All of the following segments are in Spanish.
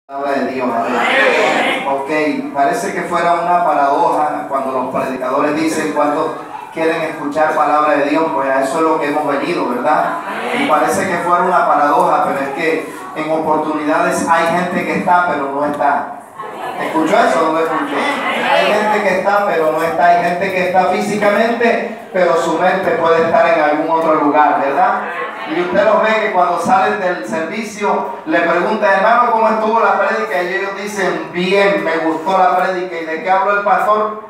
Palabra de Dios. Ok, parece que fuera una paradoja cuando los predicadores dicen cuántos quieren escuchar palabra de Dios, pues a eso es lo que hemos venido, ¿verdad? Y parece que fuera una paradoja, pero es que en oportunidades hay gente que está pero no está. ¿Escuchó eso o no lo escuchó? Hay gente que está pero no está, hay gente que está físicamente, pero su mente puede estar en algún otro lugar, ¿verdad? Y usted los ve que cuando salen del servicio le preguntan, hermano, ¿cómo estuvo la prédica? Y ellos dicen, bien, me gustó la prédica. ¿Y de qué habló el pastor?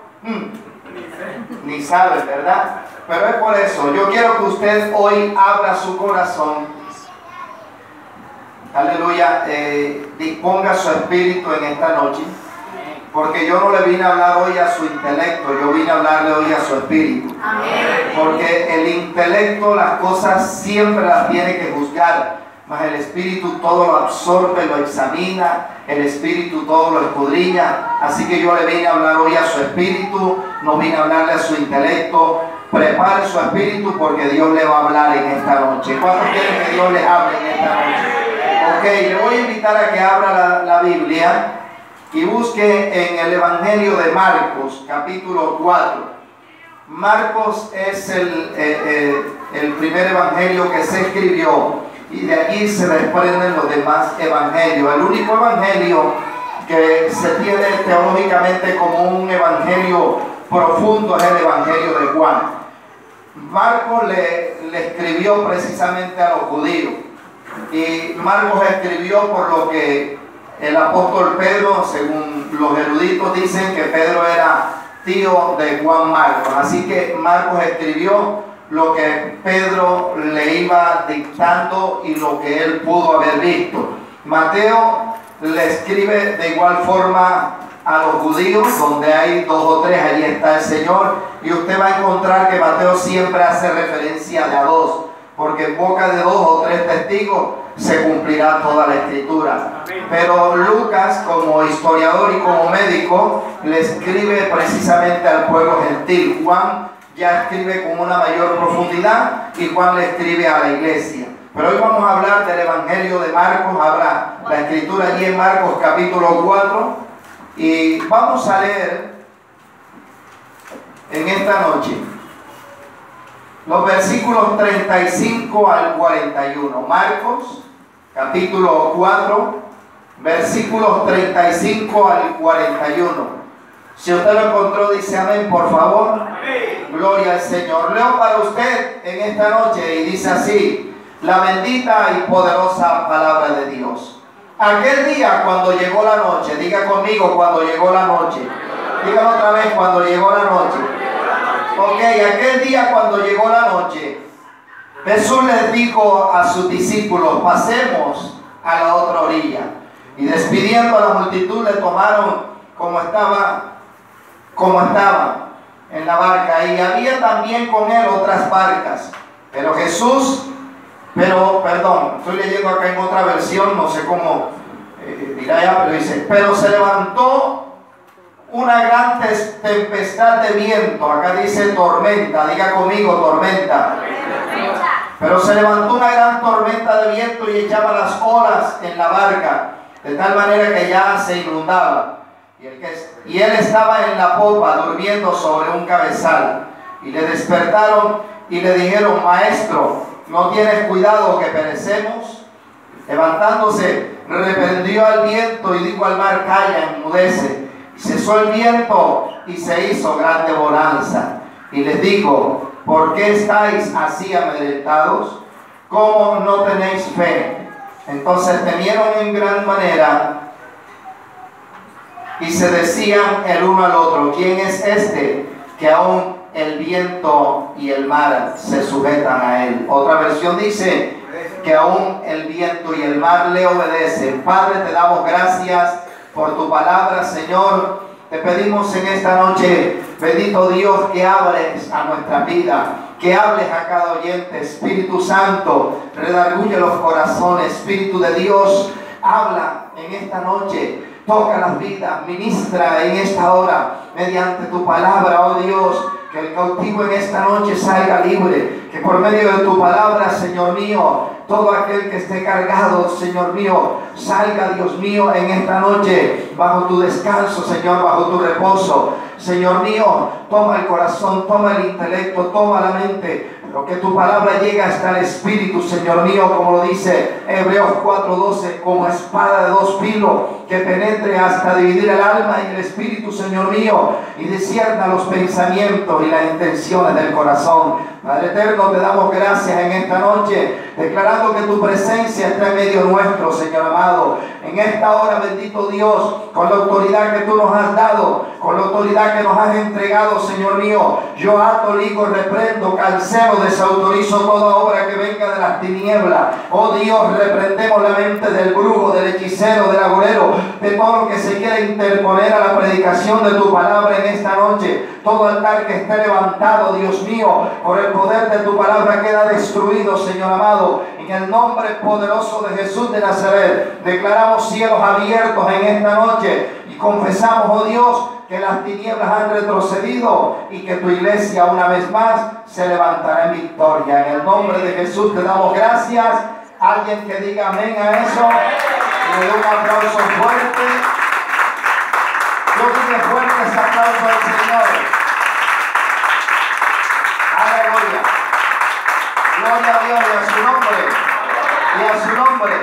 Ni sabe, ¿verdad? Pero es por eso, yo quiero que usted hoy abra su corazón, aleluya, disponga su espíritu en esta noche, porque yo no le vine a hablar hoy a su intelecto, yo vine a hablarle hoy a su espíritu. Amén. Porque el intelecto las cosas siempre las tiene que juzgar, mas el espíritu todo lo absorbe, lo examina, el espíritu todo lo escudriña. Así que yo le vine a hablar hoy a su espíritu, no vine a hablarle a su intelecto. Prepare su espíritu porque Dios le va a hablar en esta noche. ¿Cuántos quieren que Dios les hable en esta noche? Ok, le voy a invitar a que abra la Biblia y busque en el Evangelio de Marcos, capítulo 4. Marcos es el primer evangelio que se escribió y de aquí se desprenden los demás evangelios. El único evangelio que se tiene teológicamente como un evangelio profundo es el evangelio de Juan. Marcos le escribió precisamente a los judíos y Marcos escribió por lo que el apóstol Pedro, según los eruditos, dicen que Pedro era tío de Juan Marcos. Así que Marcos escribió lo que Pedro le iba dictando y lo que él pudo haber visto. Mateo le escribe de igual forma a los judíos, donde hay dos o tres, allí está el Señor, y usted va a encontrar que Mateo siempre hace referencia de a dos, porque en boca de dos o tres testigos se cumplirá toda la escritura. Pero Lucas, como historiador y como médico, le escribe precisamente al pueblo gentil. Juan ya escribe con una mayor profundidad y Juan le escribe a la iglesia. Pero hoy vamos a hablar del evangelio de Marcos. Habrá la escritura allí en Marcos capítulo 4 y vamos a leer en esta noche los versículos 35 al 41. Marcos capítulo 4, versículos 35 al 41. Si usted lo encontró, dice amén, por favor. Amén. Gloria al Señor. Leo para usted en esta noche y dice así: la bendita y poderosa palabra de Dios. Aquel día cuando llegó la noche, diga conmigo, cuando llegó la noche. Dígalo otra vez, cuando llegó la noche. Ok, aquel día cuando llegó la noche, Jesús les dijo a sus discípulos, pasemos a la otra orilla. Y despidiendo a la multitud le tomaron como estaba en la barca. Y había también con él otras barcas. Pero estoy leyendo acá en otra versión, no sé cómo dirá ya, pero dice, pero se levantó una gran tempestad de viento. Acá dice tormenta, diga conmigo, tormenta. Pero se levantó una gran tormenta de viento y echaba las olas en la barca, de tal manera que ya se inundaba. Y él estaba en la popa, durmiendo sobre un cabezal. Y le despertaron y le dijeron, maestro, ¿no tienes cuidado que perecemos? Levantándose, reprendió al viento y dijo al mar, calla, enmudece. Y cesó el viento y se hizo grande bonanza. Y les dijo, ¿por qué estáis así amedrentados? ¿Cómo no tenéis fe? Entonces temieron en gran manera y se decían el uno al otro, ¿quién es este que aún el viento y el mar se sujetan a él? Otra versión dice que aún el viento y el mar le obedecen. Padre, te damos gracias por tu palabra, Señor. Te pedimos en esta noche, bendito Dios, que hables a nuestra vida, que hables a cada oyente. Espíritu Santo, redarguye los corazones. Espíritu de Dios, habla en esta noche, toca las vidas, ministra en esta hora mediante tu palabra, oh Dios. Que el cautivo en esta noche salga libre, que por medio de tu palabra, Señor mío, todo aquel que esté cargado, Señor mío, salga, Dios mío, en esta noche bajo tu descanso, Señor, bajo tu reposo. Señor mío, toma el corazón, toma el intelecto, toma la mente, pero que tu palabra llegue hasta el espíritu, Señor mío, como lo dice Hebreos 4:12, como espada de dos filos, que penetre hasta dividir el alma y el espíritu, Señor mío, y discierna los pensamientos y las intenciones del corazón. Padre eterno, te damos gracias en esta noche, declarando que tu presencia está en medio nuestro, Señor amado. En esta hora, bendito Dios, con la autoridad que tú nos has dado, con la autoridad que nos has entregado, Señor mío, yo ato, ligo, reprendo, cancelo, desautorizo toda obra que venga de las tinieblas. Oh Dios, reprendemos la mente del brujo, del hechicero, del agorero, de todo lo que se quiera interponer a la predicación de tu palabra en esta noche. Todo altar que esté levantado, Dios mío, por el poder de tu palabra queda destruido, Señor amado. En el nombre poderoso de Jesús de Nazaret, declaramos cielos abiertos en esta noche y confesamos, oh Dios, que las tinieblas han retrocedido y que tu iglesia una vez más se levantará en victoria. En el nombre de Jesús te damos gracias. Alguien que diga amén a eso, le doy un aplauso fuerte. Yo doy fuerte ese aplauso al Señor. Aleluya. Gloria a Dios y a su nombre. Y a su nombre.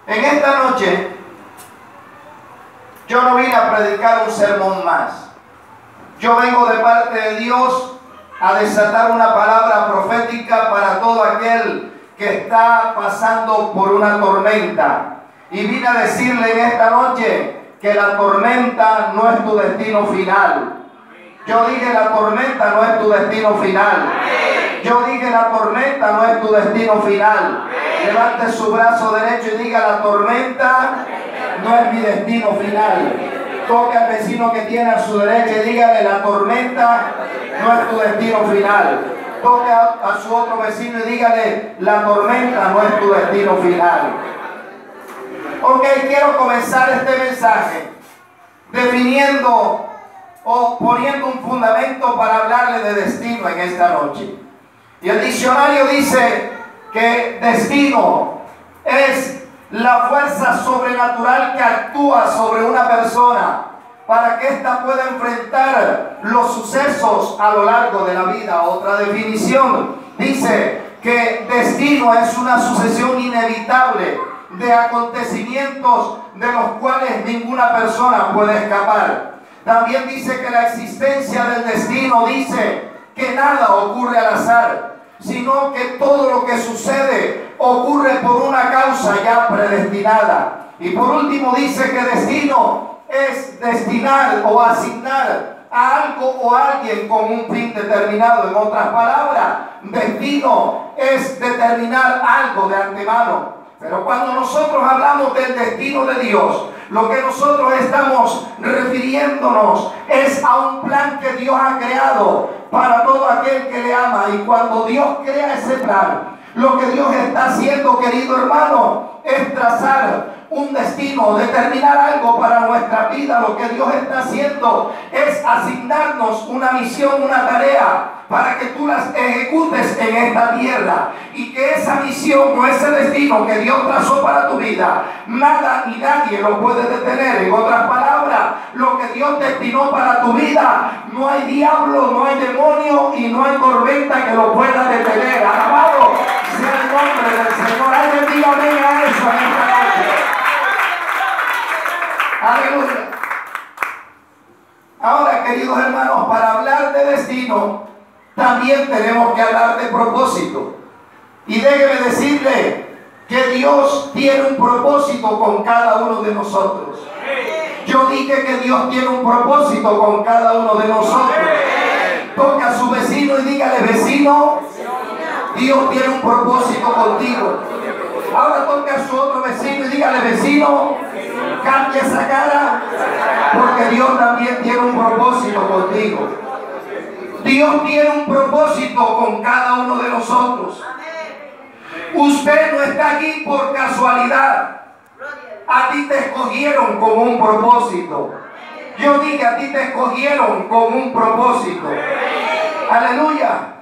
En esta noche, yo no vine a predicar un sermón más. Yo vengo de parte de Dios a desatar una palabra profética para todo aquel que está pasando por una tormenta. Y vine a decirle en esta noche que la tormenta no es tu destino final. Yo dije, la tormenta no es tu destino final. Yo dije, la tormenta no es tu destino final. Levante su brazo derecho y diga, la tormenta no es mi destino final. Toque al vecino que tiene a su derecha y dígale, la tormenta no es tu destino final. Toque a su otro vecino y dígale, la tormenta no es tu destino final. Ok, quiero comenzar este mensaje definiendo o poniendo un fundamento para hablarle de destino en esta noche. Y el diccionario dice que destino es la fuerza sobrenatural que actúa sobre una persona para que ésta pueda enfrentar los sucesos a lo largo de la vida. Otra definición dice que destino es una sucesión inevitable de acontecimientos de los cuales ninguna persona puede escapar. También dice que la existencia del destino dice que nada ocurre al azar, sino que todo lo que sucede ocurre por una causa ya predestinada. Y por último dice que destino es destinar o asignar a algo o a alguien con un fin determinado. En otras palabras, destino es determinar algo de antemano. Pero cuando nosotros hablamos del destino de Dios, lo que nosotros estamos refiriéndonos es a un plan que Dios ha creado para todo aquel que le ama. Y cuando Dios crea ese plan, lo que Dios está haciendo, querido hermano, es trazar un destino, determinar algo para nuestra vida. Lo que Dios está haciendo es asignarnos una misión, una tarea, para que tú las ejecutes en esta tierra. Y que esa misión o ese destino que Dios trazó para tu vida, nada ni nadie lo puede detener. En otras palabras, lo que Dios destinó para tu vida, no hay diablo, no hay demonio y no hay tormenta que lo pueda detener. Alabado sea el nombre del Señor. Alguien diga amén a eso en esta noche. Aleluya. Ahora, queridos hermanos, para hablar de destino, también tenemos que hablar de propósito. Y déjeme decirle que Dios tiene un propósito con cada uno de nosotros. Yo dije que Dios tiene un propósito con cada uno de nosotros. Toca a su vecino y dígale, vecino, Dios tiene un propósito contigo. Ahora toque a su otro vecino y dígale, vecino, cambia esa cara, porque Dios también tiene un propósito contigo. Dios tiene un propósito con cada uno de nosotros. Usted no está aquí por casualidad. A ti te escogieron con un propósito. Yo dije, a ti te escogieron con un propósito. Aleluya.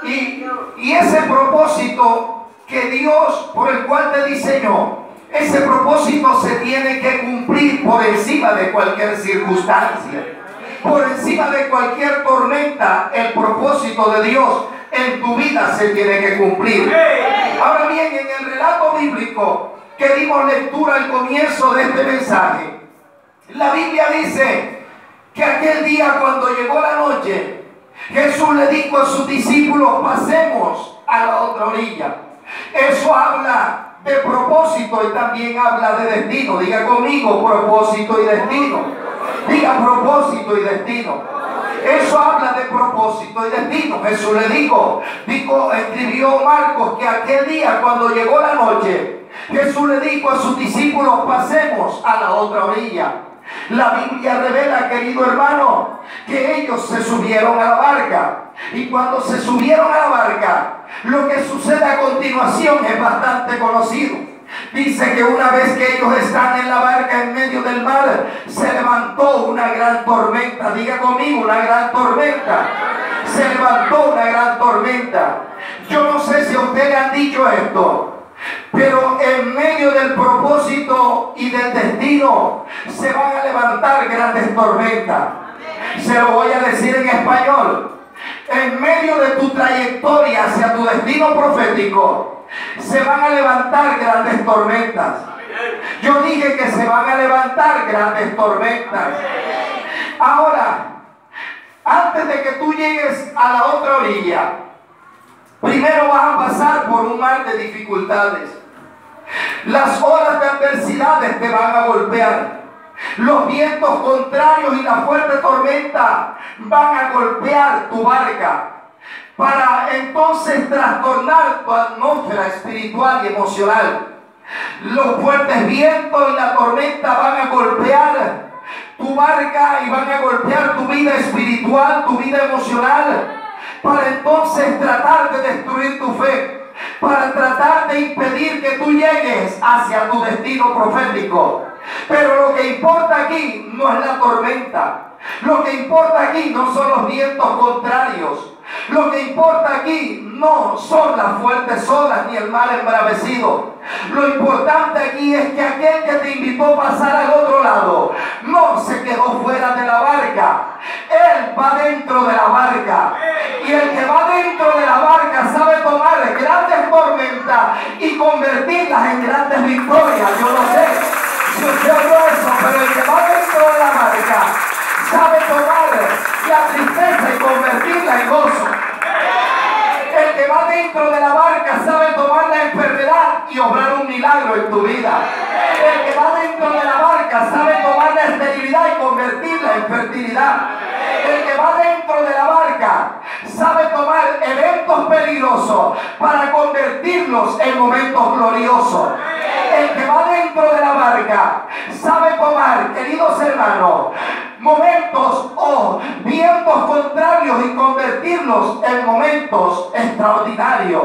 Y ese propósito que Dios, por el cual te diseñó, ese propósito se tiene que cumplir por encima de cualquier circunstancia, por encima de cualquier tormenta. El propósito de Dios en tu vida se tiene que cumplir. Ahora bien, en el relato bíblico que dimos lectura al comienzo de este mensaje, la Biblia dice que aquel día, cuando llegó la noche, Jesús le dijo a sus discípulos: pasemos a la otra orilla. Eso habla de propósito y también habla de destino. Diga conmigo: propósito y destino. Diga: propósito y destino. Eso habla de propósito y destino. Jesús le dijo, escribió Marcos, que aquel día, cuando llegó la noche, Jesús le dijo a sus discípulos: pasemos a la otra orilla. La Biblia revela, querido hermano, que ellos se subieron a la barca. Y cuando se subieron a la barca, lo que sucede a continuación es bastante conocido. Dice que una vez que ellos están en la barca en medio del mar, se levantó una gran tormenta. Diga conmigo: una gran tormenta. Se levantó una gran tormenta. Yo no sé si a usted le han dicho esto, pero en medio del propósito y del destino se van a levantar grandes tormentas. Se lo voy a decir en español. En medio de tu trayectoria hacia tu destino profético, se van a levantar grandes tormentas. Yo dije que se van a levantar grandes tormentas. Ahora, antes de que tú llegues a la otra orilla, primero vas a pasar por un mar de dificultades. Las olas de adversidades te van a golpear. Los vientos contrarios y la fuerte tormenta van a golpear tu barca para entonces trastornar tu atmósfera espiritual y emocional. Los fuertes vientos y la tormenta van a golpear tu barca y van a golpear tu vida espiritual, tu vida emocional, para entonces tratar de destruir tu fe, para tratar de impedir que tú llegues hacia tu destino profético. Pero lo que importa aquí no es la tormenta. Lo que importa aquí no son los vientos contrarios. Lo que importa aquí no son las fuertes olas ni el mar embravecido. Lo importante aquí es que aquel que te invitó a pasar al otro lado no se quedó fuera de la barca. Él va dentro de la barca. Y el que va dentro de la barca sabe tomar grandes tormentas y convertirlas en grandes victorias. Yo no sé si usted oyó eso, pero el que va dentro de la barca sabe tomar la tristeza y convertirla en gozo. El que va dentro de la barca sabe tomar la enfermedad y obrar un milagro en tu vida. El que va dentro de la barca sabe tomar la esterilidad y convertirla en fertilidad. El que va dentro de la barca sabe tomar eventos peligrosos para convertirlos en momentos gloriosos. El que va dentro de la barca sabe tomar, queridos hermanos, momentos o vientos contrarios y convertirlos en momentos extraordinarios.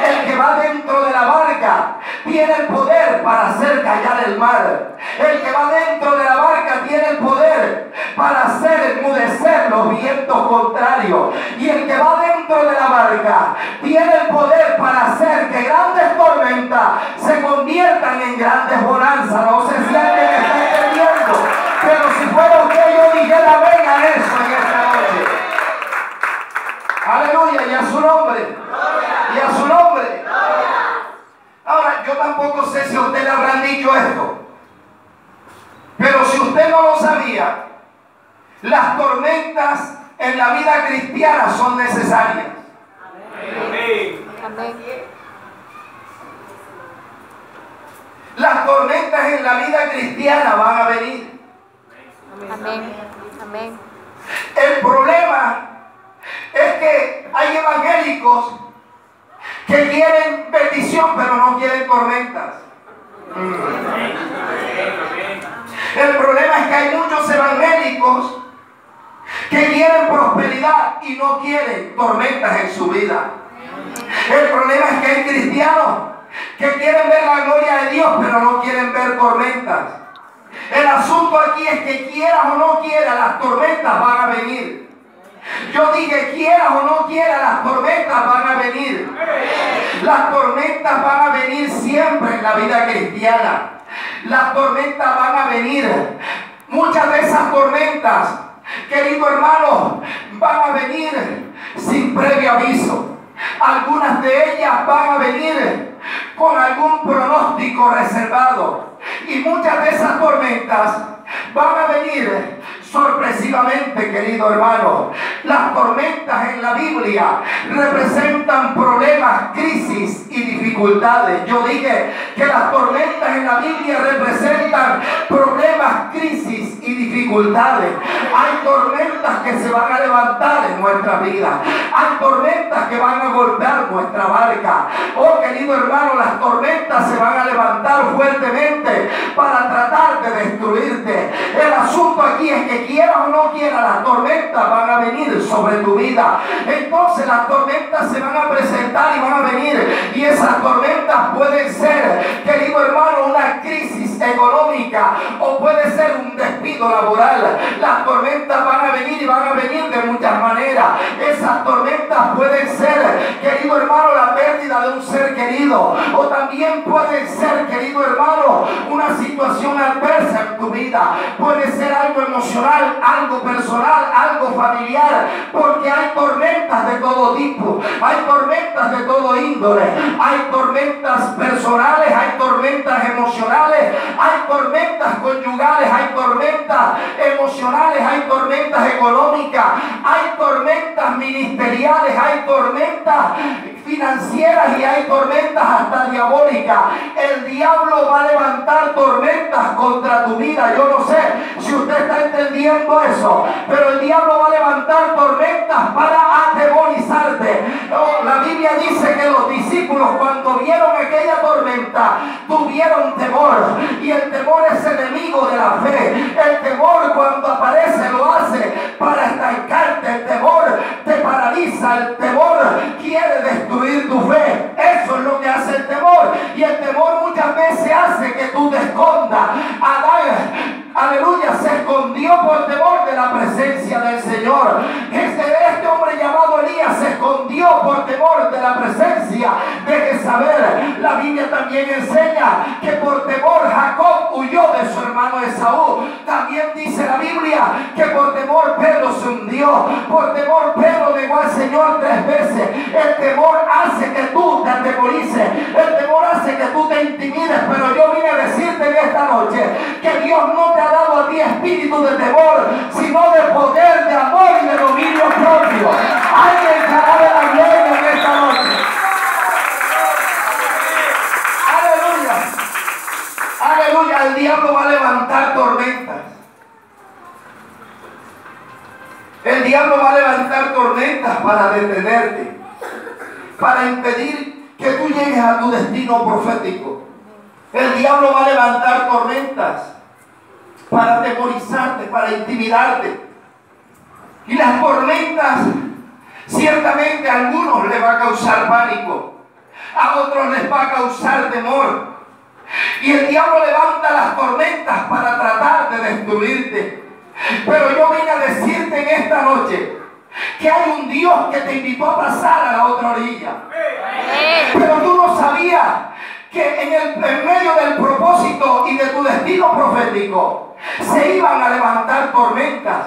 El que va dentro de la barca tiene el poder para hacer callar el mar. El que va dentro de la barca tiene el poder para hacer enmudecer los vientos contrarios. Y el que va dentro de la barca tiene el poder para hacer que grandes tormentas se conviertan en grandes bonanzas. No sé si alguien está entendiendo, pero si fuera usted, yo dijera amén a eso en esta noche. Aleluya, y a su nombre. Y a su nombre. Ahora, yo tampoco sé si a usted le habrán dicho esto, pero si usted no lo sabía, las tormentas en la vida cristiana son necesarias. Amén. Las tormentas en la vida cristiana van a venir. Amén. Amén. El problema es que hay evangélicos que quieren bendición pero no quieren tormentas. El problema es que hay muchos evangélicos que quieren prosperidad y no quieren tormentas en su vida. El problema es que hay cristianos que quieren ver la gloria de Dios pero no quieren ver tormentas. El asunto aquí es que quieras o no quieras, las tormentas van a venir. Yo dije, quieras o no quieras, las tormentas van a venir. Las tormentas van a venir siempre en la vida cristiana. Las tormentas van a venir. Muchas de esas tormentas, querido hermano, van a venir sin previo aviso. Algunas de ellas van a venir con algún pronóstico reservado. Y muchas de esas tormentas van a venir sorpresivamente, querido hermano. Las tormentas en la Biblia representan problemas, crisis y dificultades. Yo dije que las tormentas en la Biblia representan problemas, crisis y dificultades. Hay tormentas que se van a levantar en nuestra vida. Hay tormentas que van a golpear nuestra barca. Oh, querido hermano, las tormentas se van a levantar fuertemente para tratar de destruirte. El asunto aquí es que quieras o no quieras, las tormentas van a venir sobre tu vida. Entonces las tormentas se van a presentar y van a venir. Y esas tormentas pueden ser, querido hermano, una crisis económica o puede ser un despido laboral. Las tormentas van a venir y van a venir de muchas maneras. Esas tormentas pueden ser, querido hermano, la pérdida de un ser querido, o también pueden ser, querido hermano, una situación adversa en tu vida. Puede ser algo emocional, algo personal, algo familiar, porque hay tormentas de todo tipo, hay tormentas de todo índole, hay tormentas personales, hay tormentas emocionales, hay tormentas conyugales, hay tormentas emocionales, hay tormentas económicas, hay tormentas ministeriales, hay tormentas financieras y hay tormentas hasta diabólicas. El diablo va a levantar tormentas contra tu vida. Yo no sé si usted está entendiendo eso, pero el diablo va a levantar tormentas para atemorizarte. La Biblia dice que los discípulos, cuando vieron aquella tormenta, tuvieron temor, y el temor es enemigo de la fe. El temor, cuando aparece, lo hace para estancarte. El temor te paraliza, el temor quiere destruir tu fe. Eso es lo que hace el temor, y el temor muchas veces hace que tú te escondas. Adán, aleluya, se escondió por temor de la presencia del Señor. Este hombre llamado Elías se escondió por temor de la presencia de Jezabel. La Biblia también enseña que por temor Jacob huyó de su hermano Esaú. También dice la Biblia que por temor Pedro se hundió. Por temor Pedro negó al Señor 3 veces. El temor hace que tú te atemorices. El temor hace que tú te intimides. Pero yo vine a decirte en esta noche que Dios no te ha dado a ti espíritu de temor, sino de poder, de amor y de dominio propio. Alguien que alabe la gloria en esta noche. Aleluya. Aleluya. El diablo va a levantar tormentas. El diablo va a levantar tormentas para detenerte, para impedir que tú llegues a tu destino profético. El diablo va a levantar tormentas para atemorizarte, para intimidarte. Y las tormentas, ciertamente a algunos les va a causar pánico, a otros les va a causar temor. Y el diablo levanta las tormentas para tratar de destruirte. Pero yo vine a decirte en esta noche que hay un Dios que te invitó a pasar a la otra orilla. Pero tú no sabías que en medio del propósito y de tu destino profético se iban a levantar tormentas.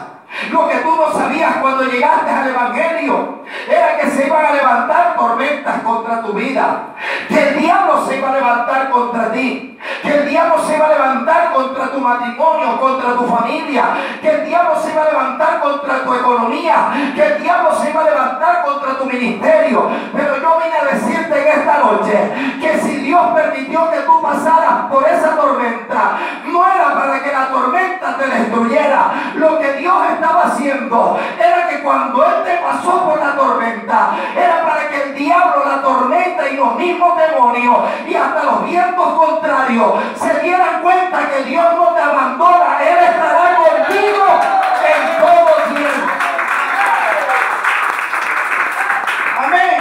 Lo que tú no sabías cuando llegaste al Evangelio era que se iban a levantar tormentas contra tu vida, que el diablo se iba a levantar contra ti, que el diablo se iba a levantar contra tu matrimonio, contra tu familia, que el diablo se iba a levantar contra tu economía, que el diablo se iba a levantar contra tu ministerio. Pero yo vine a decirte en esta noche que si Dios permitió que tú pasaras por esa tormenta, no era para que la tormenta te destruyera. Lo que Dios estaba haciendo era que cuando Él te pasó por la tormenta, era para que el diablo, la tormenta y los mismos demonios y hasta los vientos contrarios se dieran cuenta que Dios no te abandona. Él estará contigo en todo tiempo. Amén.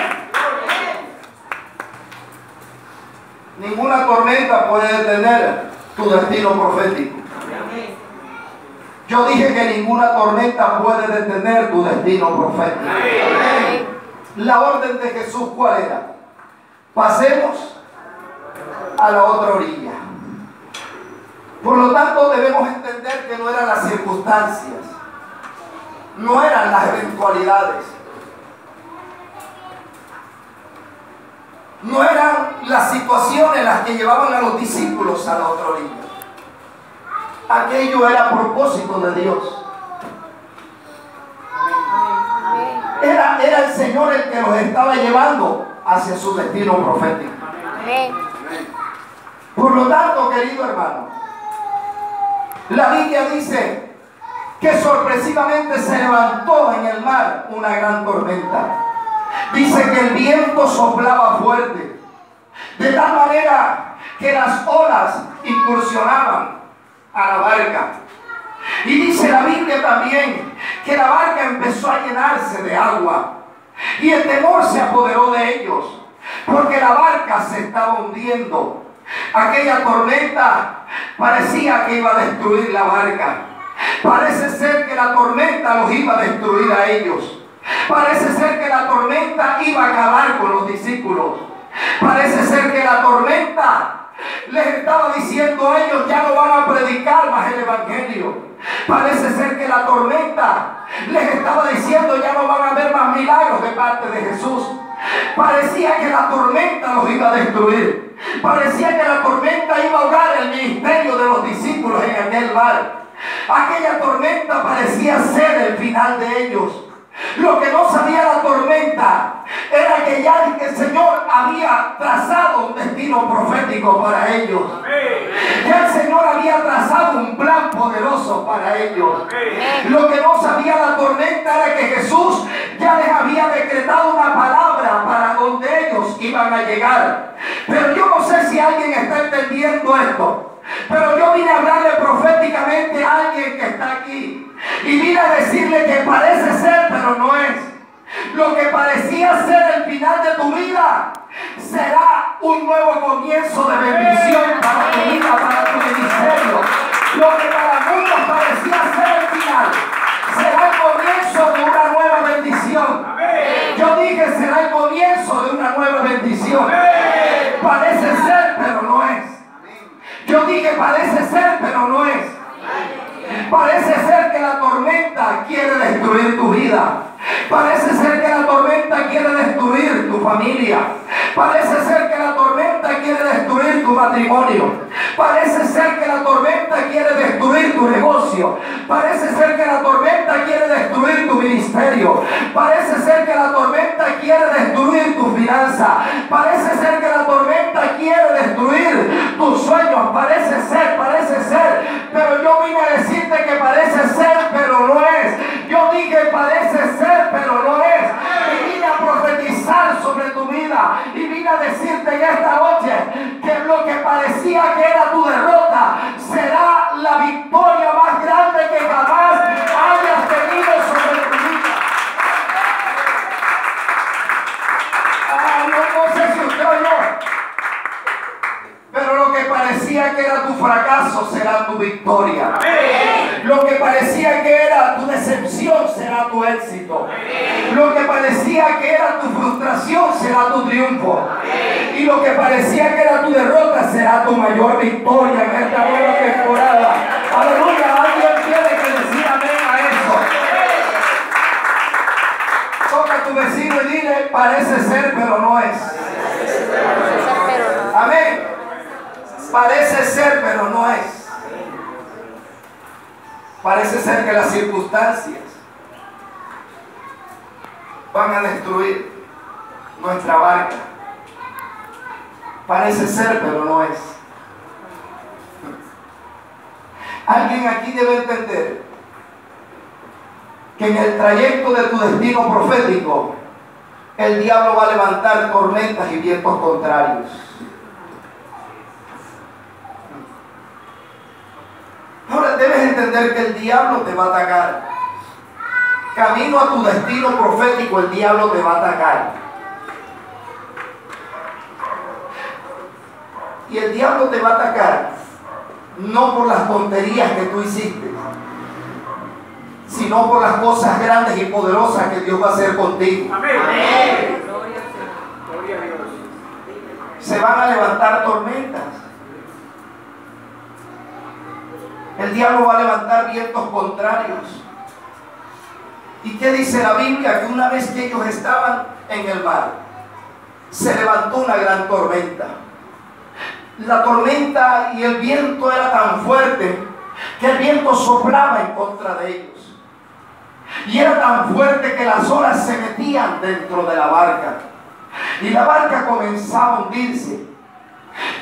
Ninguna tormenta puede detener tu destino profético. Yo dije que ninguna tormenta puede detener tu destino profético. La orden de Jesús, ¿cuál era? Pasemos a la otra orilla. Por lo tanto, debemos entender que no eran las circunstancias, no eran las eventualidades, no eran las situaciones las que llevaban a los discípulos a la otra orilla. Aquello era a propósito de Dios. Era el Señor el que los estaba llevando hacia su destino profético. Por lo tanto, querido hermano, la Biblia dice que sorpresivamente se levantó en el mar una gran tormenta. Dice que el viento soplaba fuerte, de tal manera que las olas incursionaban a la barca. Y dice la Biblia también que la barca empezó a llenarse de agua y el temor se apoderó de ellos, porque la barca se estaba hundiendo. Aquella tormenta parecía que iba a destruir la barca. Parece ser que la tormenta los iba a destruir a ellos. Parece ser que la tormenta iba a acabar con los discípulos. Parece ser que la tormenta les estaba diciendo a ellos: ya no van a predicar más el evangelio. Parece ser que la tormenta les estaba diciendo: ya no van a haber más milagros de parte de Jesús. Parecía que la tormenta los iba a destruir. Parecía que la tormenta iba a ahogar el ministerio de los discípulos en aquel mar. Aquella tormenta parecía ser el final de ellos. Lo que no sabía la tormenta era que ya el Señor había trazado un destino profético para ellos. Ya el Señor había trazado un plan poderoso para ellos. Lo que no sabía la tormenta era que Jesús ya les había decretado una palabra para donde ellos iban a llegar. Pero yo no sé si alguien está entendiendo esto. Pero yo vine a hablarle proféticamente a alguien que está aquí. Y vine a decirle que parece ser, pero no es. Lo que parecía ser el final de tu vida será un nuevo comienzo de bendición para tu vida, para tu ministerio. Lo que para muchos parecía ser el final será el comienzo de una nueva bendición. Yo dije, será el comienzo de una nueva bendición. Parece ser, pero no es. Yo dije, parece ser, pero no es. Parece ser que la tormenta quiere destruir tu vida. Parece ser que la tormenta quiere destruir tu familia. Parece ser que la tormenta quiere destruir tu matrimonio. Parece ser que la tormenta quiere destruir tu negocio. Parece ser que la tormenta quiere destruir tu ministerio. Parece ser que la tormenta quiere destruir tu finanza. Parece ser que la tormenta quiere destruir tus sueños. Parece ser. Pero yo vine a decirte que parece ser, pero no es. Yo dije parece ser, pero no es. Y vine a profetizar sobre tu vida. Y vine a decirte en esta noche que lo que parecía que era tu derrota será la victoria más grande que jamás hayas tenido sobre tu vida. No sé si usted oyó, pero lo que parecía que era tu fracaso será tu victoria. Lo que parecía que era tu decepción será tu éxito. Lo que parecía que era tu frustración será tu triunfo. Y lo que parecía que era tu derrota será tu mayor victoria en esta nueva temporada. Aleluya, alguien tiene que decir amén a eso. Toca a tu vecino y dile, parece ser, pero no es. Amén. Parece ser, pero no es. Parece ser que las circunstancias van a destruir nuestra barca. Parece ser, pero no es. Alguien aquí debe entender que en el trayecto de tu destino profético, el diablo va a levantar tormentas y vientos contrarios. Ahora debes entender que el diablo te va a atacar. Camino a tu destino profético, el diablo te va a atacar. Y el diablo te va a atacar no por las tonterías que tú hiciste, sino por las cosas grandes y poderosas que Dios va a hacer contigo. Amén. Gloria a Dios. Se van a levantar tormentas. El diablo va a levantar vientos contrarios. ¿Y qué dice la Biblia? Que una vez que ellos estaban en el mar, se levantó una gran tormenta. La tormenta y el viento era tan fuerte que el viento soplaba en contra de ellos. Y era tan fuerte que las olas se metían dentro de la barca. Y la barca comenzaba a hundirse.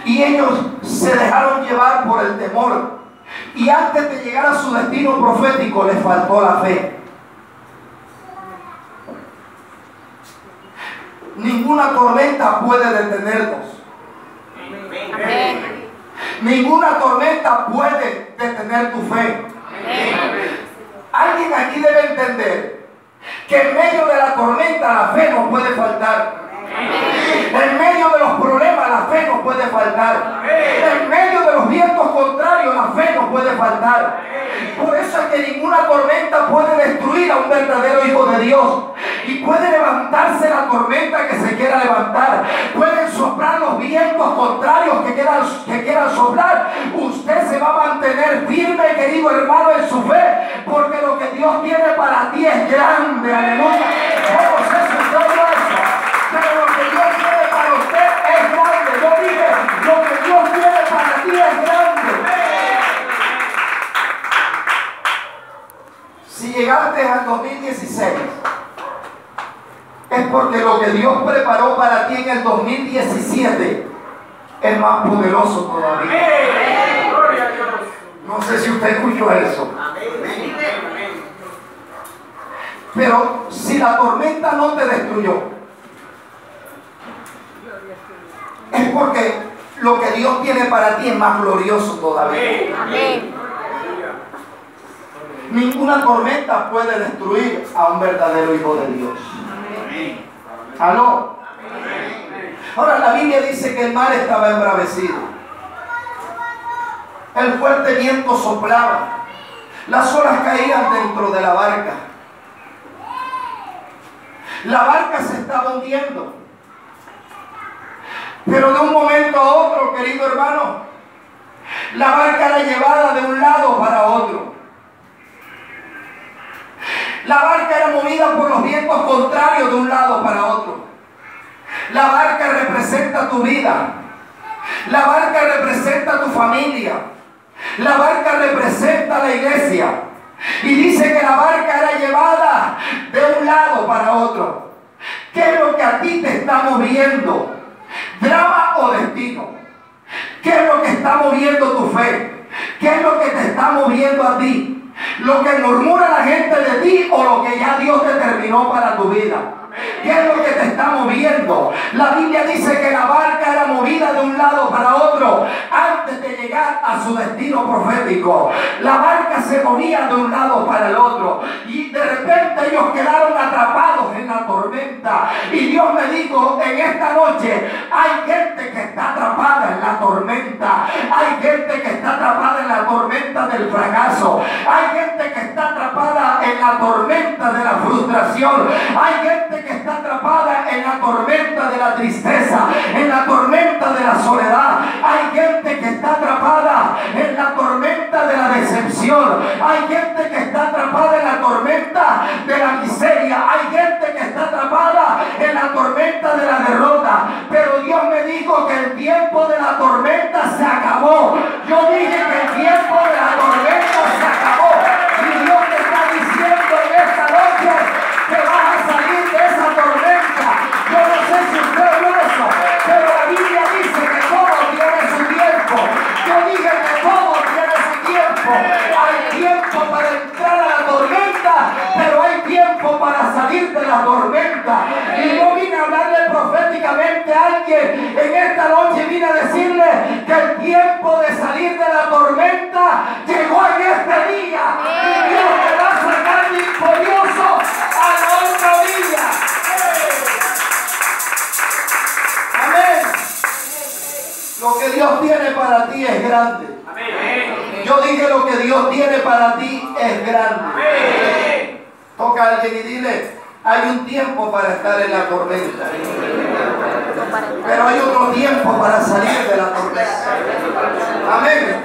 Y ellos se dejaron llevar por el temor. Y antes de llegar a su destino profético les faltó la fe. Ninguna tormenta puede detenernos. Amén. Ninguna tormenta puede detener tu fe. Alguien aquí debe entender que en medio de la tormenta la fe no puede faltar. En medio de los problemas la fe no puede faltar. En medio de los vientos contrarios la fe no puede faltar. Por eso es que ninguna tormenta puede destruir a un verdadero hijo de Dios. Y puede levantarse la tormenta que se quiera levantar. Pueden soplar los vientos contrarios que quieran soplar. Usted se va a mantener firme, querido hermano, en su fe. Porque lo que Dios tiene para ti es grande. Aleluya. No sé si usted lo hace, pero lo que Dios tiene para usted es grande. Yo dije, lo que Dios tiene para ti es grande. Si llegaste al 2016, es porque lo que Dios preparó para ti en el 2017 es más poderoso todavía. Gloria a Dios. No sé si usted escuchó eso. Pero si la tormenta no te destruyó, es porque lo que Dios tiene para ti es más glorioso todavía. Amén. Ninguna tormenta puede destruir a un verdadero hijo de Dios. ¿Aló? Ahora la Biblia dice que el mar estaba embravecido. El fuerte viento soplaba. Las olas caían dentro de la barca. La barca se estaba hundiendo. Pero de un momento a otro, querido hermano, la barca era llevada de un lado para otro. La barca era movida por los vientos contrarios de un lado para otro. La barca representa tu vida. La barca representa tu familia. La barca representa la iglesia. Y dice que la barca era llevada de un lado para otro. ¿Qué es lo que a ti te está moviendo? ¿Drama o destino? ¿Qué es lo que está moviendo tu fe? ¿Qué es lo que te está moviendo a ti? ¿Lo que murmura la gente de ti o lo que ya Dios determinó para tu vida? ¿Qué es lo que te está moviendo? La Biblia dice que la barca era movida de un lado para otro antes de llegar a su destino profético. La barca se movía de un lado para el otro y de repente ellos quedaron atrapados en la tormenta. Y Dios me dijo en esta noche, hay gente que está atrapada en la tormenta. Hay gente que está atrapada en la tormenta del fracaso. Hay gente que está atrapada en la tormenta de la frustración. Hay gente que está atrapada en la tormenta de la tristeza, en la tormenta de la soledad. Hay gente que está atrapada en la tormenta de la decepción. Hay gente que está atrapada en la tormenta de la miseria. Hay gente que está atrapada en la tormenta de la derrota. Pero Dios me dijo que el tiempo de la tormenta se acabó. Yo dije que el tiempo de la tormenta se acabó. Y Dios te está diciendo en esta noche que vas a salir de esa tormenta. Yo no sé si usted oyó eso, pero la Biblia dice que todo tiene su tiempo. Yo dije que todo tiene su tiempo. Hay tiempo para entrar a la tormenta, pero hay tiempo para salir de la tormenta. Y yo vine a hablarle proféticamente a alguien en esta noche, vine a decirle que el tiempo de salir de la tormenta llegó en este día. Y Dios te va a sacar victorioso a la otra orilla. Amén. Lo que Dios tiene para ti es grande. Yo dije lo que Dios tiene para ti es grande. Toca a alguien y dile, hay un tiempo para estar en la tormenta, pero hay otro tiempo para salir de la tormenta. Amén.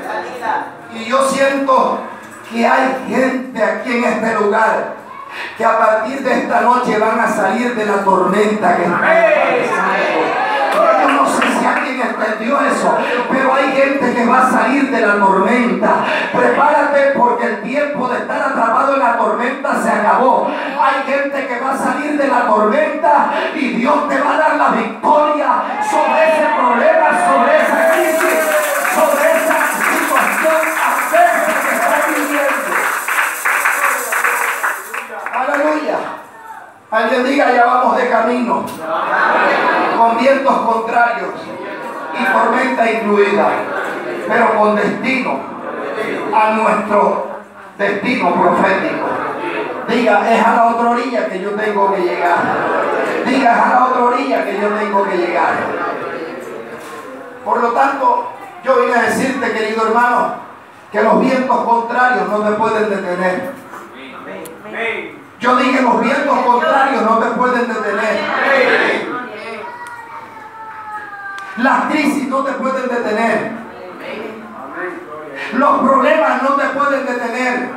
Y yo siento que hay gente aquí en este lugar que a partir de esta noche van a salir de la tormenta que están pasando. Yo no sé si alguien entendió eso, pero hay gente que va a salir de la tormenta. Prepárate, porque el tiempo de estar atrapado en la tormenta se acabó. Hay gente que va a salir de la tormenta y Dios te va a dar la victoria sobre ese problema, sobre esa crisis, sobre esa situación adversa que estás viviendo. Aleluya. Alguien diga, ya vamos de camino, con vientos contrarios y tormenta incluida, pero con destino a nuestro destino profético. Diga, es a la otra orilla que yo tengo que llegar. Diga, es a la otra orilla que yo tengo que llegar. Por lo tanto, yo vine a decirte, querido hermano, que los vientos contrarios no te pueden detener. Yo dije, los vientos contrarios no te pueden detener. Las crisis no te pueden detener. Los problemas no te pueden detener.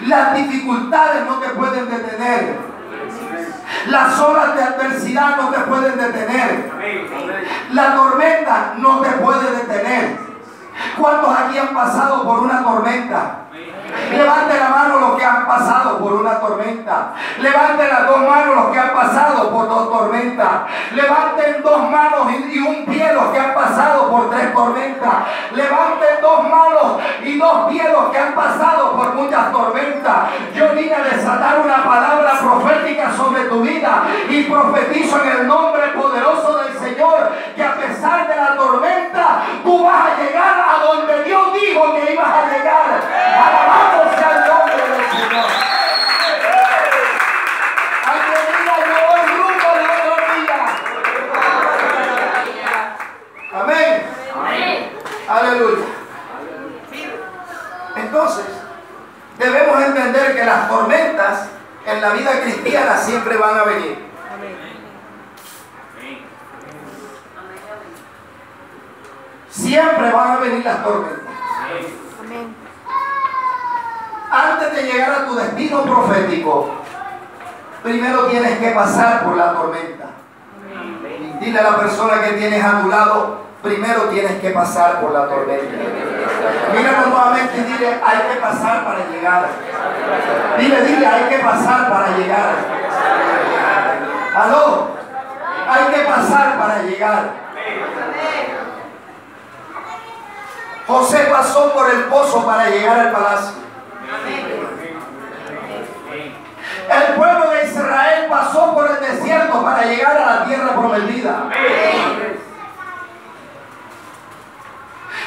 Las dificultades no te pueden detener. Las olas de adversidad no te pueden detener. La tormenta no te puede detener. ¿Cuántos aquí han pasado por una tormenta? Levante la mano los que han pasado por una tormenta. Levanten las dos manos los que han pasado por dos tormentas. Levanten dos manos y un pie los que han pasado por tres tormentas. Levanten dos manos y dos pies los que han pasado por muchas tormentas. Yo vine a desatar una palabra profética sobre tu vida y profetizo en el nombre poderoso del Señor que a pesar de la tormenta tú vas a llegar a donde Dios dijo que ibas a llegar. Alabado sea el nombre del Señor. Alguien diga, yo voy rumbo de otro día. Amén. Amén. Aleluya. Entonces, debemos entender que las tormentas en la vida cristiana siempre van a venir. Siempre van a venir las tormentas. Amén. Antes de llegar a tu destino profético, primero tienes que pasar por la tormenta. Dile a la persona que tienes a tu lado, primero tienes que pasar por la tormenta. Míralo nuevamente y dile, hay que pasar para llegar. Dile, hay que pasar para llegar. ¿Aló? Hay que pasar para llegar. José pasó por el pozo para llegar al palacio. El pueblo de Israel pasó por el desierto para llegar a la tierra prometida.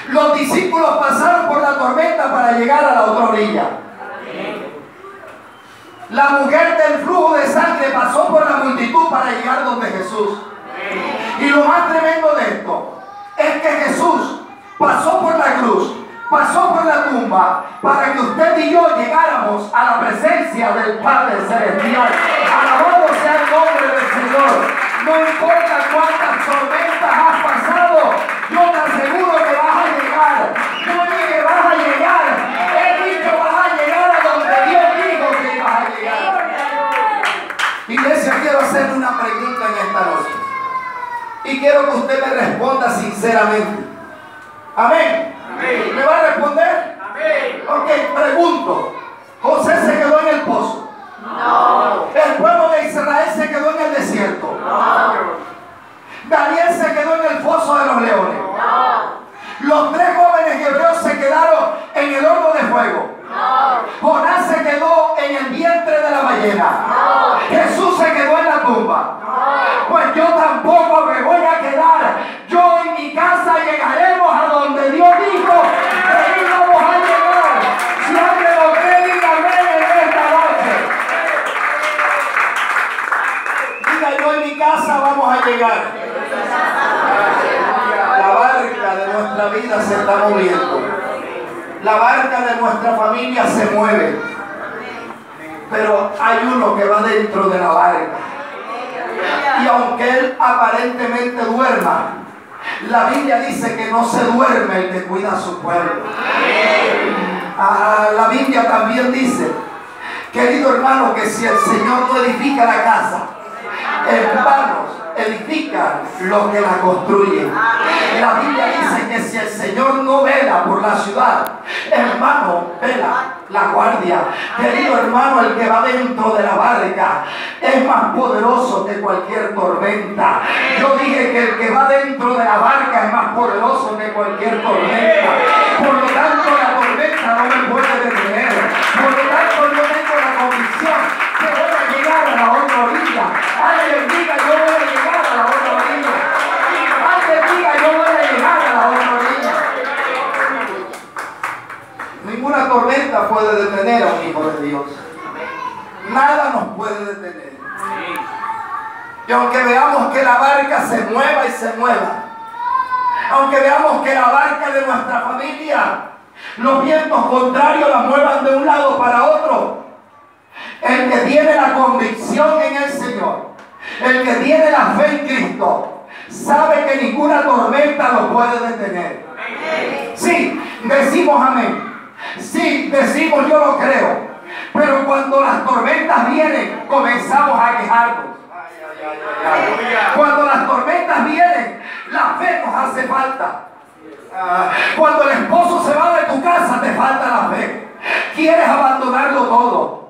Los discípulos pasaron por la tormenta para llegar a la otra orilla. La mujer del flujo de sangre pasó por la multitud para llegar donde Jesús. Y lo más tremendo de esto es que Jesús pasó por la cruz, pasó por la tumba, para que usted y yo llegáramos a la presencia del Padre Celestial. Alabado sea el nombre del Señor. No importa cuántas tormentas has pasado, yo te aseguro que vas a llegar. Yo dije vas a llegar. He dicho vas a llegar a donde Dios dijo que vas a llegar. Iglesia, quiero hacerle una pregunta en esta noche. Y quiero que usted me responda sinceramente. Amén. Amén. ¿Me va a responder? Amén. Ok, pregunto. ¿José se quedó en el pozo? No. ¿El pueblo de Israel se quedó en el desierto? No. ¿Daniel se quedó en el foso de los leones? No. ¿Los tres jóvenes hebreos se quedaron en el horno de fuego? No. ¿Jonás se quedó en el vientre de la ballena? No. ¿Jesús se quedó en la tumba? No. Pues yo tampoco me voy a quedar. Yo y mi casa llegaremos a donde Dios dijo que íbamos a llegar. Si alguien lo cree, diga amén en esta noche. Diga, yo y mi casa vamos a llegar. La barca de nuestra vida se está moviendo. La barca de nuestra familia se mueve, pero hay uno que va dentro de la barca. Y aunque él aparentemente duerma, la Biblia dice que no se duerme el que cuida a su pueblo. La Biblia también dice, querido hermano, que si el Señor no edifica la casa, en vano edifican los que la construyen. La Biblia dice que si el Señor no vela por la ciudad, en vano vela la guardia. Querido hermano, el que va dentro de la barca es más poderoso que cualquier tormenta. Yo dije que el que va dentro de la barca es más poderoso que cualquier tormenta. Por lo tanto, la tormenta no me puede detener. Por lo tanto, yo tengo la convicción que voy a llegar a la otra orilla. Alguien diga, yo voy a llegar a la otra orilla. Alguien diga, yo voy a llegar a la otra orilla. Ninguna tormenta puede detener a un hijo de Dios. Nada nos puede detener. Y aunque veamos que la barca se mueva y se mueva, aunque veamos que la barca de nuestra familia, los vientos contrarios la muevan de un lado para otro, el que tiene la convicción en el Señor, el que tiene la fe en Cristo, sabe que ninguna tormenta lo puede detener. Sí, decimos amén. Sí, decimos yo lo creo. Pero cuando las tormentas vienen, comenzamos a quejarnos. Cuando las tormentas vienen, la fe nos hace falta. Cuando el esposo se va de tu casa, te falta la fe. Quieres abandonarlo todo.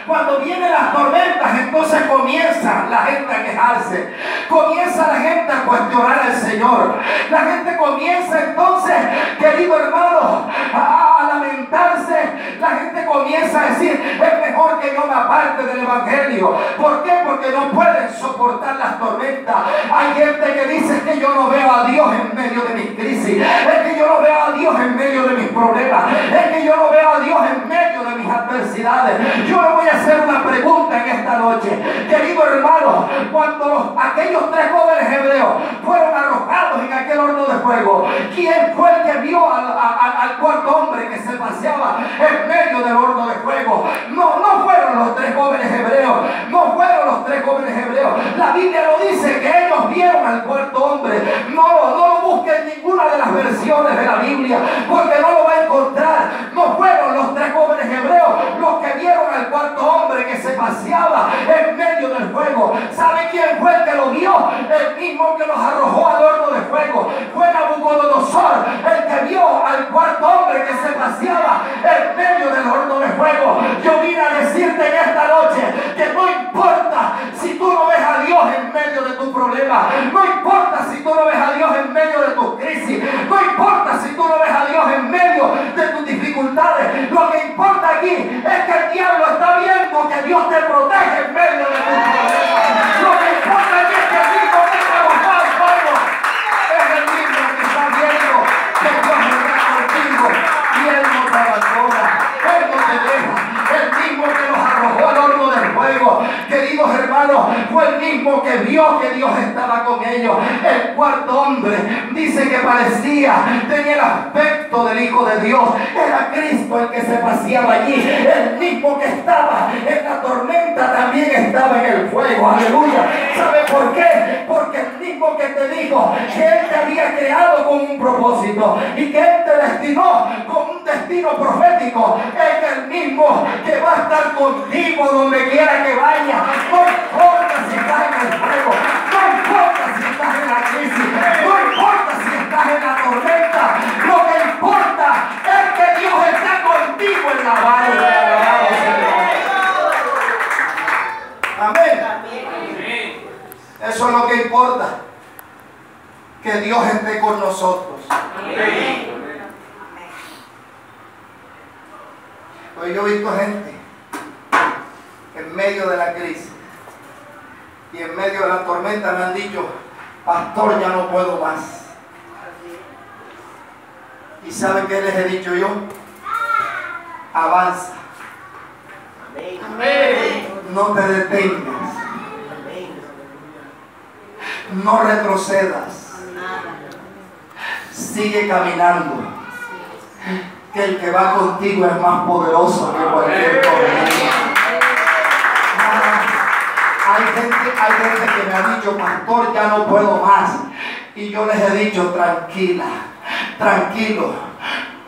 Cuando vienen las tormentas, entonces comienza la gente a quejarse. Comienza la gente a cuestionar al Señor. La gente comienza entonces, querido hermano, a lamentarse. La gente comienza a decir, es mejor que yo me aparte del Evangelio. ¿Por qué? Porque no pueden soportar las tormentas. Hay gente que dice que yo no veo a Dios en medio de mis crisis. Es que yo no veo a Dios en medio de mis problemas. Es que yo no veo a Dios en medio de mis adversidades. Yo le voy a hacer una pregunta en esta noche. Querido hermano, cuando aquellos 3 jóvenes hebreos fueron arrojados en aquel horno de fuego, ¿quién fue el que vio al cuarto hombre que se paseaba en medio del horno de fuego? No fueron los 3 jóvenes hebreos. No fueron los 3 jóvenes hebreos. La Biblia lo dice que ellos vieron al cuarto hombre. No lo busquen en ninguna de las versiones de la Biblia, porque no lo va a encontrar. No fueron los 3 jóvenes hebreos los que vieron al cuarto hombre que se paseaba en medio del fuego. ¿Sabe quién fue el que lo vio? El mismo que los arrojó al horno de fuego. Fue Nabucodonosor el que vio al cuarto hombre que se paseaba en medio del horno de fuego. Yo vine a decirte en esta noche que no importa si tú no ves a Dios en medio de tu problema, no importa si tú no ves a Dios en medio de tu crisis, no importa si tú no ves a Dios en medio de tus dificultades. Lo que importa aquí es que el diablo está viendo que Dios te protege en medio de tus problemas. Lo que importa aquí es que el mismo que te arrojó al fuego es el mismo que está viendo que Dios está contigo y Él no te abandona, Él no te deja. El mismo que los arrojó al horno del fuego, queridos hermanos, fue el mismo que vio que Dios estaba con ellos. El cuarto hombre dice que tenía el aspecto del Hijo de Dios. Era Cristo el que se paseaba allí. El mismo que estaba en la tormenta también estaba en el fuego. Aleluya. ¿Sabe por qué? Porque el mismo que te dijo que Él te había creado con un propósito y que Él te destinó con un destino profético, es el mismo que va a estar contigo donde quiera que vaya. No importa si estás en el fuego, no importa si estás en la crisis, no importa si estás en la tormenta. Lo que importa es que Dios está contigo en la barca. Amén. Eso es lo que importa, que Dios esté con nosotros. Amén. Pues yo he visto gente en medio de la crisis y en medio de la tormenta me han dicho, pastor, ya no puedo más. ¿Y saben qué les he dicho yo? Avanza. Amén. No te detengas. No retrocedas. Sigue caminando. que el que va contigo es más poderoso que cualquier tormenta. Hay gente que me ha dicho, pastor, ya no puedo más. Y yo les he dicho, tranquila, tranquilo,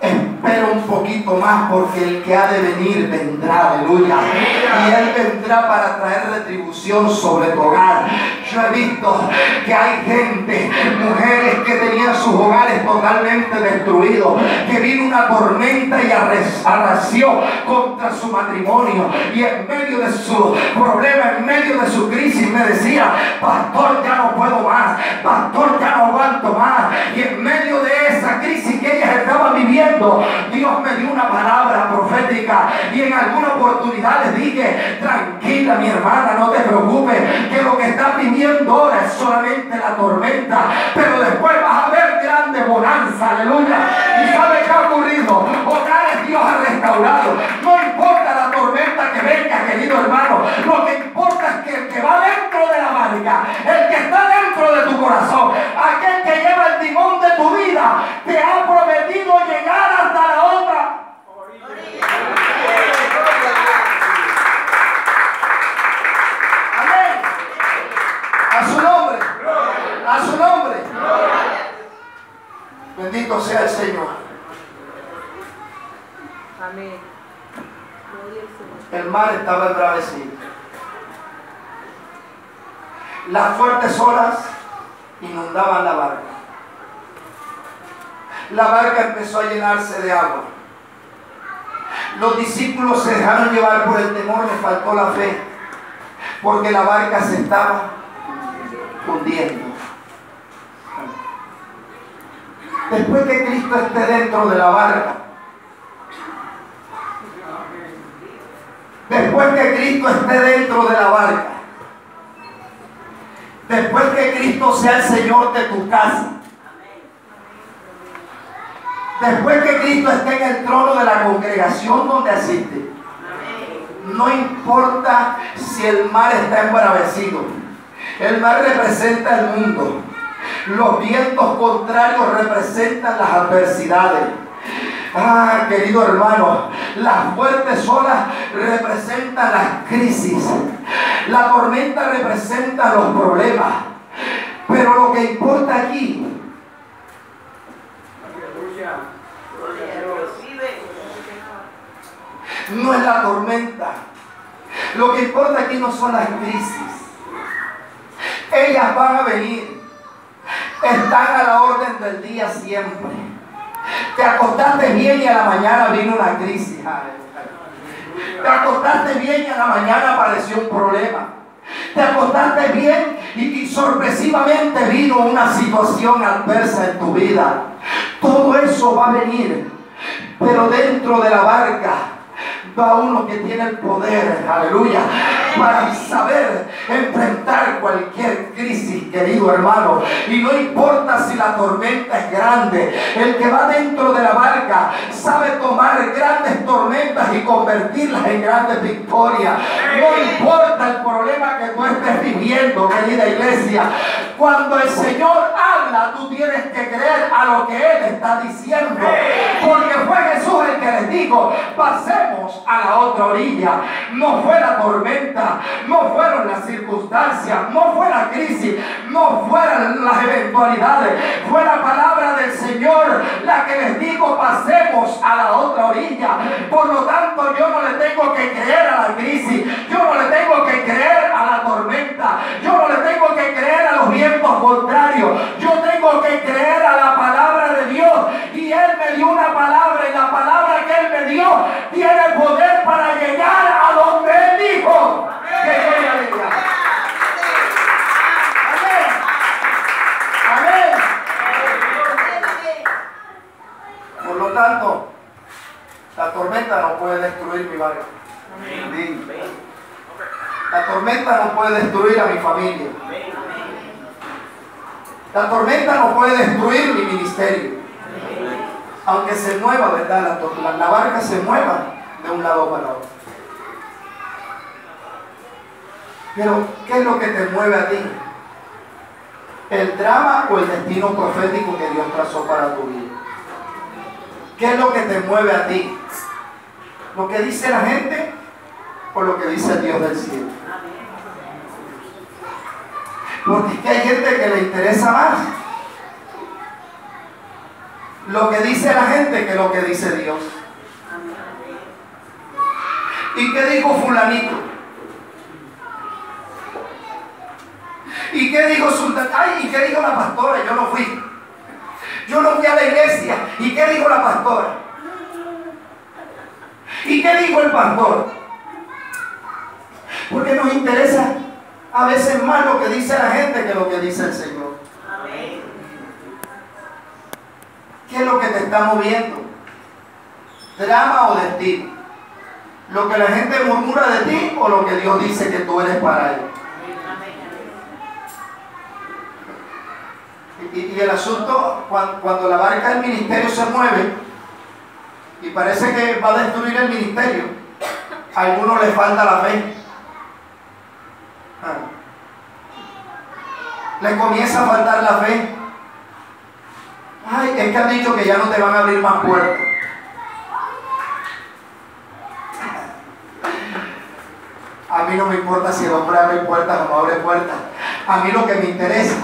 espera un poquito más, porque el que ha de venir vendrá, aleluya. Y Él vendrá para traer retribución sobre tu hogar. Yo he visto que hay gente, mujeres que tenían sus hogares totalmente destruidos, que vino una tormenta y arrasió contra su matrimonio, y en medio de su problema, en medio de su crisis, me decía, pastor, ya no puedo más, pastor, ya no aguanto más. Y en medio de esa crisis que ellas estaban viviendo, Dios me dio una palabra profética, y en alguna oportunidad les dije, tranquila mi hermana, no te preocupes, que lo que estás viviendo ahora es solamente la tormenta, pero después vas a ver grande bonanza, aleluya. ¿Y sabe qué ha ocurrido? Hogares Dios ha restaurado. No importa la tormenta que venga, querido hermano, lo que importa es que el que va dentro de la barca, el que está dentro de tu corazón, aquel que lleva el timón de tu vida, te ha prometido llegar hasta la otra. Amén. A su nombre. A su nombre. Bendito sea el Señor. Amén. El mar estaba embravecido. Las fuertes olas inundaban la barca. La barca empezó a llenarse de agua. Los discípulos se dejaron llevar por el temor, les faltó la fe, porque la barca se estaba hundiendo. Después que Cristo esté dentro de la barca, después que Cristo esté dentro de la barca, después que Cristo sea el Señor de tu casa, después que Cristo esté en el trono de la congregación donde asiste, no importa si el mar está embravecido. El mar representa el mundo. Los vientos contrarios representan las adversidades. Querido hermano, las fuertes olas representan las crisis. La tormenta representa los problemas. Pero lo que importa aquí no es la tormenta. Lo que importa aquí no son las crisis. Ellas van a venir. Están a la orden del día siempre. Te acostaste bien y a la mañana vino una crisis. Te acostaste bien y a la mañana apareció un problema. Te acostaste bien y sorpresivamente vino una situación adversa en tu vida. Todo eso va a venir. Pero dentro de la barca va uno que tiene el poder, aleluya, para saber enfrentar cualquier crisis, querido hermano. Y no importa si la tormenta es grande, el que va dentro de la barca sabe tomar grandes tormentas y convertirlas en grandes victorias. No importa el problema que tú estés viviendo, querida iglesia, cuando el Señor habla, tú tienes que creer a lo que Él está diciendo, porque fue Jesús el que les dijo, pasemos a la otra orilla. No fue la tormenta, no fueron las circunstancias, no fue la crisis, no fueron las eventualidades, fue la palabra del Señor la que les dijo, pasemos a la otra orilla. Por lo tanto, yo no le tengo que creer a la crisis, yo no le tengo que creer a la tormenta, yo no le tengo que creer a los vientos contrarios, yo tengo que creer a la palabra de Dios. Y Él me dio una palabra, y la palabra que Él me dio tiene poder para llegar a donde Él dijo que yo llegaría. Amén. Amén. Por lo tanto, la tormenta no puede destruir mi barco. La tormenta no puede destruir a mi familia. La tormenta no puede destruir mi ministerio. Aunque se mueva, ¿verdad? La barca se mueva de un lado para otro. Pero, ¿qué es lo que te mueve a ti? ¿El drama o el destino profético que Dios trazó para tu vida? ¿Qué es lo que te mueve a ti? ¿Lo que dice la gente o lo que dice el Dios del cielo? Porque es que hay gente que le interesa más lo que dice la gente que lo que dice Dios. ¿Y qué dijo fulanito? ¿Y qué dijo sultán? Ay, ¿y qué dijo la pastora? Yo no fui. Yo no fui a la iglesia. ¿Y qué dijo la pastora? ¿Y qué dijo el pastor? Porque nos interesa a veces más lo que dice la gente que lo que dice el Señor. ¿Qué es lo que te está moviendo? ¿Drama o destino? ¿Lo que la gente murmura de ti o lo que Dios dice que tú eres para Él? Y el asunto, cuando la barca del ministerio se mueve y parece que va a destruir el ministerio, a algunos les falta la fe. Les comienza a faltar la fe. Ay, es que han dicho que ya no te van a abrir más puertas. A mí no me importa si el hombre abre puertas o no abre puertas. A mí lo que me interesa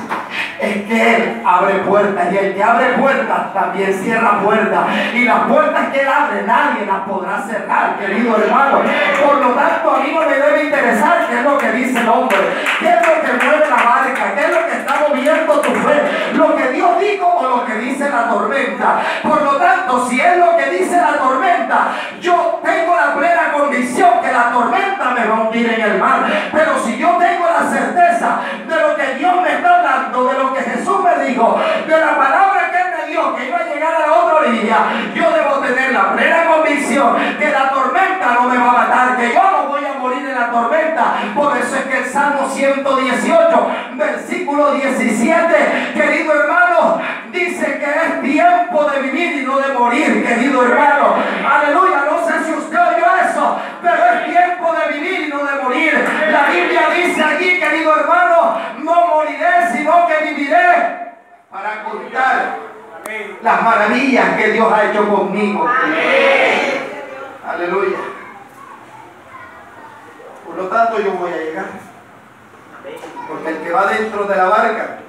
es que Él abre puertas, y el que abre puertas también cierra puertas, y las puertas que Él abre nadie las podrá cerrar, querido hermano. Por lo tanto, a mí no me debe interesar qué es lo que dice el hombre, qué es lo que mueve la barca, qué es lo que está moviendo tu fe, lo que Dios dijo o lo que dice la tormenta. Por lo tanto, si es lo que dice la tormenta, yo tengo la plena convicción que la tormenta me va a hundir en el mar. Pero si yo tengo la certeza de lo que Dios me está hablando, de lo que Jesús me dijo, de la palabra que Él me dio, que iba a llegar a la otra orilla, yo debo tener la plena convicción que la tormenta no me va a matar, que yo no voy a morir en la tormenta. Por eso es que el Salmo 118, versículo 17, querido hermano, dice que es tiempo de vivir y no de morir, querido hermano. Aleluya, no sé si usted oyó eso, pero es tiempo de vivir y no de morir. La Biblia dice allí, querido hermano, no moriré, sino que viviré para contar las maravillas que Dios ha hecho conmigo. Amén. Aleluya. Por lo tanto, yo voy a llegar. Porque el que va dentro de la barca